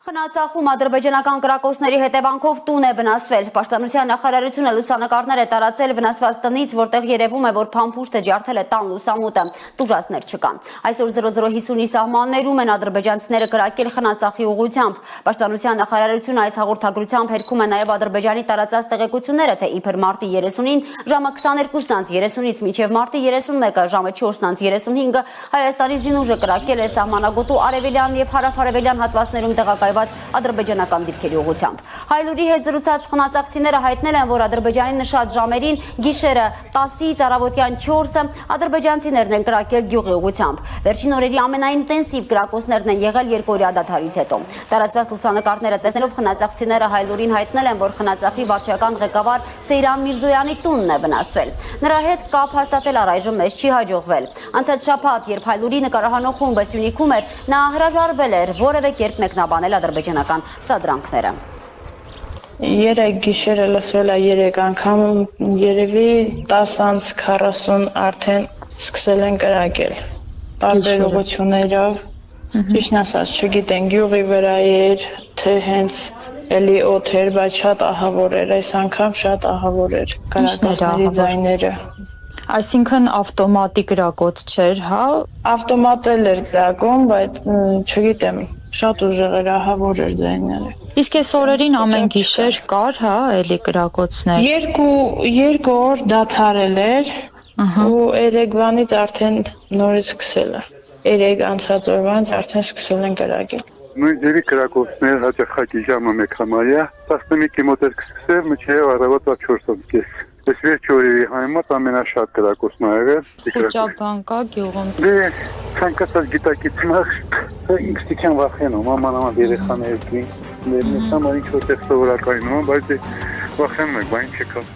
Խնացախում ադրբեջանական կրակոցների հետևանքով տուն է վնասվել։ Պաշտպանության նախարարությունը լուսանկարներ է տարածել վնասված տնից, որտեղ երևում է, որ փամփուշտը ջարդել է տան լուսամուտը, տուժածներ չկան։ Այսօր 0050-ի սահմաններում են ադրբեջանցիները կրակել խնացախի ուղղությամբ։ Պաշտպանության նախարարությունը այս հաղորդագրությամբ հերքում է նաև Ադրբեջանի տարածած տեղեկությունները, թե իբր մարտի 30-ին ժամը 22:30-ից մինչև մարտի 31-ը ժամը 4:35 Հայաստանի զինուժը կրակել է սահմանագոտու արևելյան եւ հարավ-արևելյան հատվածներում տեղակայված ադրբեջանական դիրքերի ուղղությամբ։ Հայլուրի հետ զրուցած խնացակցիները հայտնել են, որ Ադրբեջանի նշած ժամերին գիշերը 10-ից առավոտյան 4-ը ադրբեջանցիներն են կրակել գյուղի ուղղությամբ։ Վերջին օրերի ամենաինտենսիվ կրակոցներն են եղել երկօրյա դադարից հետո։ Տարածված լուսանկարները տեսնելով խնացակցիները Հայլուրին հայտնել են, որ խնացախի վարչական ղեկավար Սեյրան Միրզոյանի տունն է վնասվել։ Նրա հետ կապ հաստատել առայժմ մեզ չի հաջողվել։ Անցած շաբաթ, երբ Հայլուրի նկարահանող խումբը Սյունիքում էր, նա հրաժարվել էր որևէ կերպ մեկնաբանել ադրբեջանական սադրանքները։ Երեք գիշերը լսվել է 3 անգամ, երևի 10:40 արդեն սկսել են կրակել։ Տարբեր ուղղություններով, ճիշտն ասած չգիտեն, գյուղի վրա էր, թե հենց էլի օդ էր, բայց շատ ահավոր էր, այս անգամ շատ ահավոր էր կրակոցների ձայները։ Այսինքն ավտոմատի կրակոց չէր, հա։ Ավտոմատ էր կրակում, բայց չգիտեմ, շատ ուժեղ էր, ահավոր էր ձայները։ Իսկ այս օրերին ամեն գիշեր կար, հա, էլի կրակոցներ։ Երկու օր դադարել էր, ու երեկվանից արդեն նորից սկսել է։ Երեք անցած օրվանից արդեն սկսել են կրակել։ Նույն ձևի կրակոցներ հաճախակի ժամը 1:00-ը 11-ի մոտ էր սկսել, մինչև առավոտվա 4:30։ Այս վերջի օրերի համեմատ ամենաշատ կրակոցն ա եղել։ Խոճապան կա գյուղում։ Դե ցանկացած գիտակից նախ ինքս դիքան վախենում, ամանաման երեխաների դին։ Ներնեսամ ինչ որտեղ սովորակայնում, բայց վախենում եք, բան չկա։